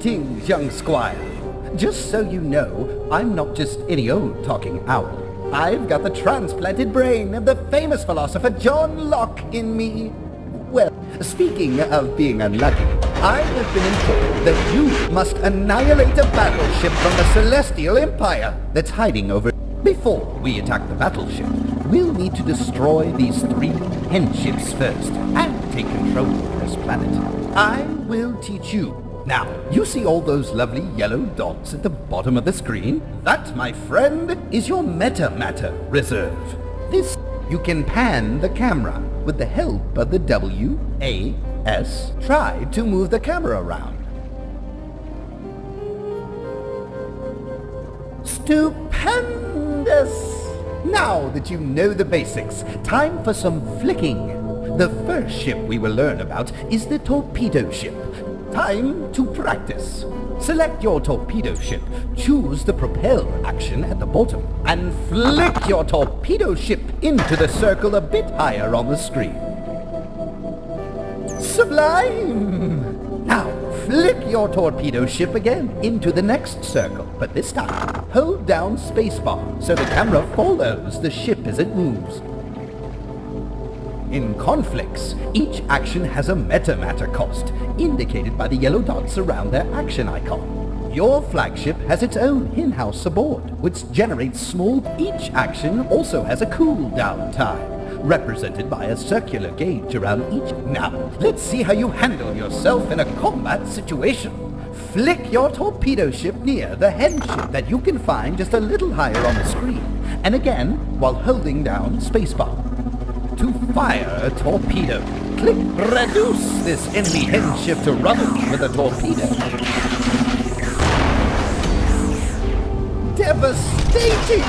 Greetings, young squire. Just so you know, I'm not just any old talking owl. I've got the transplanted brain of the famous philosopher John Locke in me. Well, speaking of being unlucky, I have been informed that you must annihilate a battleship from the Celestial Empire that's hiding over. Before we attack the battleship, we'll need to destroy these 3 hen ships first and take control of this planet. I will teach you. Now, you see all those lovely yellow dots at the bottom of the screen? That, my friend, is your metamatter reserve. This, you can pan the camera with the help of the WAS. Try to move the camera around. Stupendous! Now that you know the basics, time for some flicking. The first ship we will learn about is the torpedo ship. Time to practice. Select your torpedo ship, choose the propel action at the bottom, and flick your torpedo ship into the circle a bit higher on the screen. Sublime! Now, flick your torpedo ship again into the next circle, but this time, hold down spacebar so the camera follows the ship as it moves. In Conflicks, each action has a metamatter cost, indicated by the yellow dots around their action icon. Your flagship has its own in-house aboard, which generates small. Each action also has a cooldown time, represented by a circular gauge around each. Now, let's see how you handle yourself in a combat situation. Flick your torpedo ship near the hen ship that you can find just a little higher on the screen, and again while holding down spacebar. To fire a torpedo, click reduce this enemy hen ship to rubble with a torpedo. Devastating!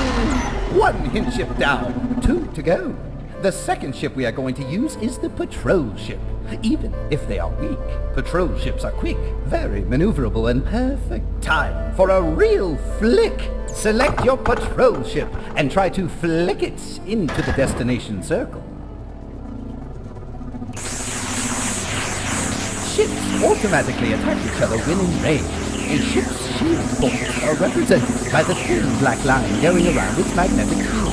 1 hen ship down, 2 to go. The second ship we are going to use is the patrol ship. Even if they are weak, patrol ships are quick, very maneuverable, and perfect. Time for a real flick. Select your patrol ship and try to flick it into the destination circle. Ships automatically attack each other when in range. A ship's shield forces are represented by the thin black line going around its magnetic field.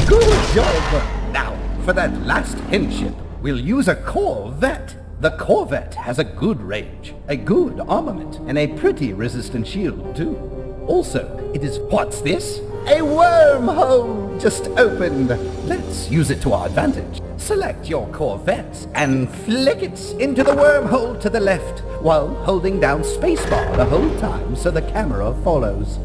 Good job! Now, for that last hen ship, we'll use a corvette. The corvette has a good range, a good armament, and a pretty resistant shield too. Also, it is... What's this? A wormhole just opened! Let's use it to our advantage. Select your corvette and flick it into the wormhole to the left, while holding down spacebar the whole time so the camera follows.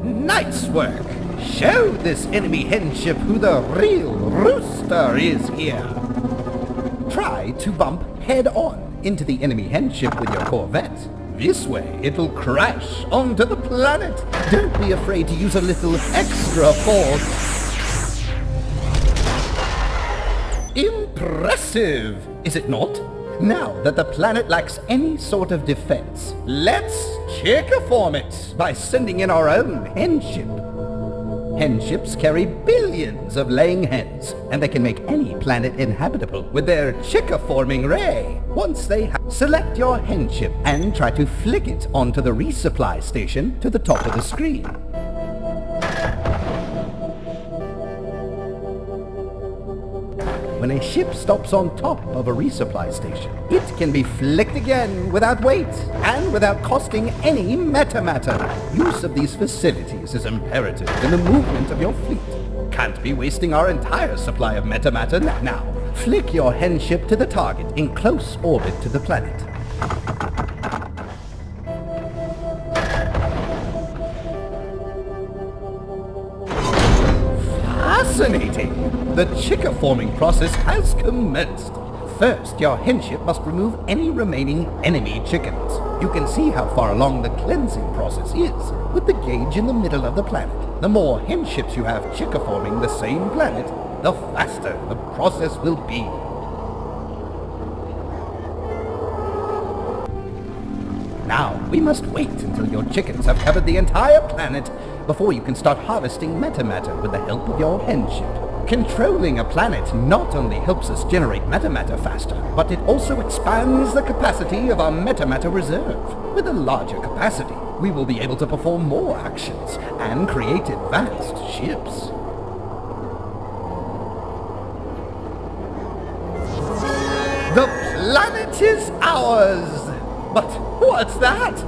Nice work! Show this enemy hen ship who the real rooster is here. Try to bump head-on into the enemy hen ship with your corvette. This way, it'll crash onto the planet. Don't be afraid to use a little extra force. Impressive, is it not? Now that the planet lacks any sort of defense, let's Chk'Rathii it by sending in our own hen ship. Hen ships carry billions of laying hens, and they can make any planet inhabitable with their Chk'Rathii ray. Once they select your hen ship and try to flick it onto the resupply station to the top of the screen. When a ship stops on top of a resupply station, it can be flicked again without weight and without costing any metamatter. Use of these facilities is imperative in the movement of your fleet. Can't be wasting our entire supply of metamatter now. Flick your hen ship to the target in close orbit to the planet. Fascinating! The Chk'Rathii process has commenced. First, your hen ship must remove any remaining enemy chickens. You can see how far along the cleansing process is, with the gauge in the middle of the planet. The more hen ships you have Chk'Rathii the same planet, the faster the process will be. Now, we must wait until your chickens have covered the entire planet before you can start harvesting metamatter with the help of your hen ship. Controlling a planet not only helps us generate metamatter faster, but it also expands the capacity of our metamatter reserve. With a larger capacity, we will be able to perform more actions and create advanced ships. The planet is ours! But what's that?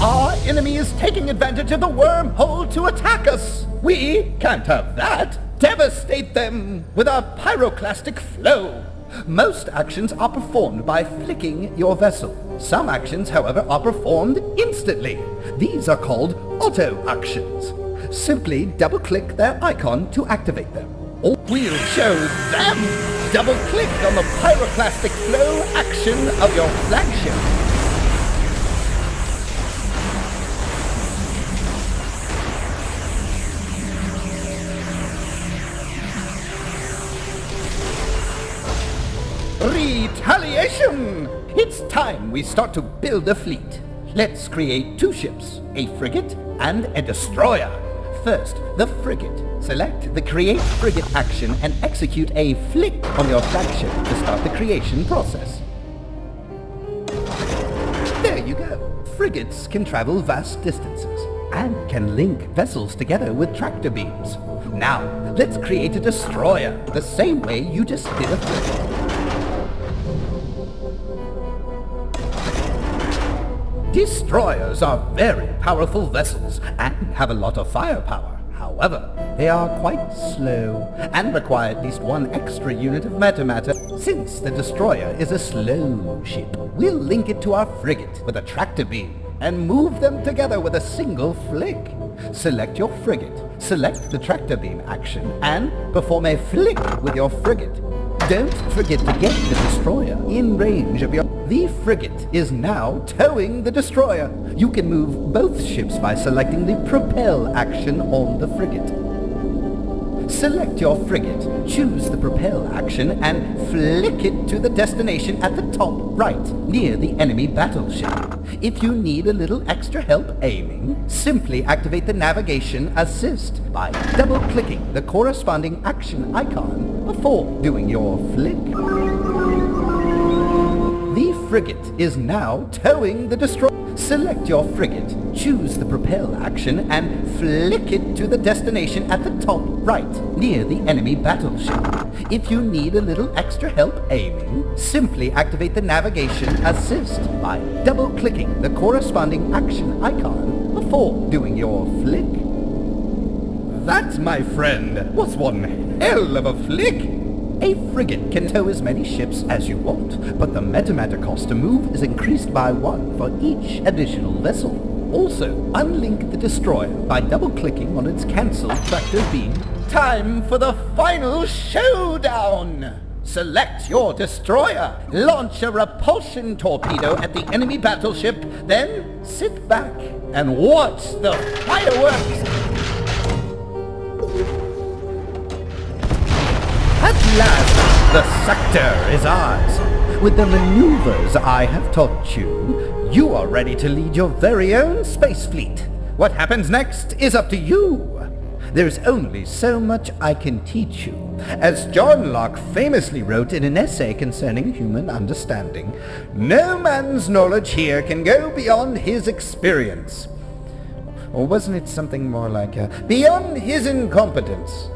Our enemy is taking advantage of the wormhole to attack us! We can't have that! Devastate them with our pyroclastic flow! Most actions are performed by flicking your vessel. Some actions, however, are performed instantly. These are called auto actions. Simply double-click their icon to activate them. Or we'll show them! Double-click on the pyroclastic flow action of your flagship. Retaliation! It's time we start to build a fleet. Let's create 2 ships, a frigate and a destroyer. First, the frigate. Select the Create Frigate action and execute a flick on your flagship to start the creation process. There you go. Frigates can travel vast distances and can link vessels together with tractor beams. Now, let's create a destroyer the same way you just did a frigate. Destroyers are very powerful vessels and have a lot of firepower. However, they are quite slow and require at least 1 extra unit of metamatter. Since the destroyer is a slow ship, we'll link it to our frigate with a tractor beam and move them together with a single flick. Select your frigate, select the tractor beam action, and perform a flick with your frigate. Don't forget to get the destroyer in range of your... The frigate is now towing the destroyer. You can move both ships by selecting the propel action on the frigate. Select your frigate, choose the propel action, and flick it to the destination at the top right, near the enemy battleship. If you need a little extra help aiming, simply activate the navigation assist by double-clicking the corresponding action icon before doing your flick. The frigate is now towing the destroyer. Select your frigate, choose the propel action, and flick it to the destination at the top right, near the enemy battleship. If you need a little extra help aiming, simply activate the navigation assist by double-clicking the corresponding action icon before doing your flick. That, my friend, was one hell of a flick! A frigate can tow as many ships as you want, but the metamatter cost to move is increased by 1 for each additional vessel. Also, unlink the destroyer by double-clicking on its cancelled tractor beam. Time for the final showdown! Select your destroyer, launch a repulsion torpedo at the enemy battleship, then sit back and watch the fireworks! At last, the sector is ours. With the maneuvers I have taught you, you are ready to lead your very own space fleet. What happens next is up to you. There's only so much I can teach you. As John Locke famously wrote in an essay concerning human understanding, no man's knowledge here can go beyond his experience. Or wasn't it something more like, beyond his incompetence?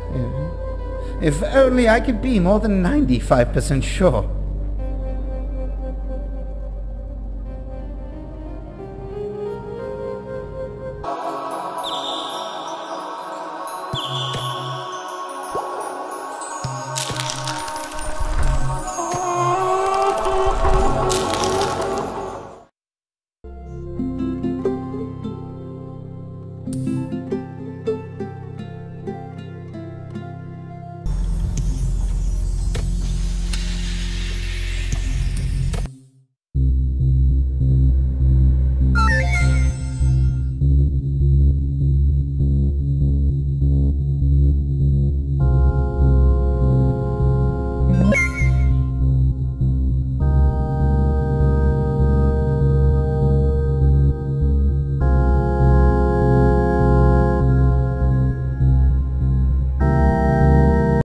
If only I could be more than 95% sure.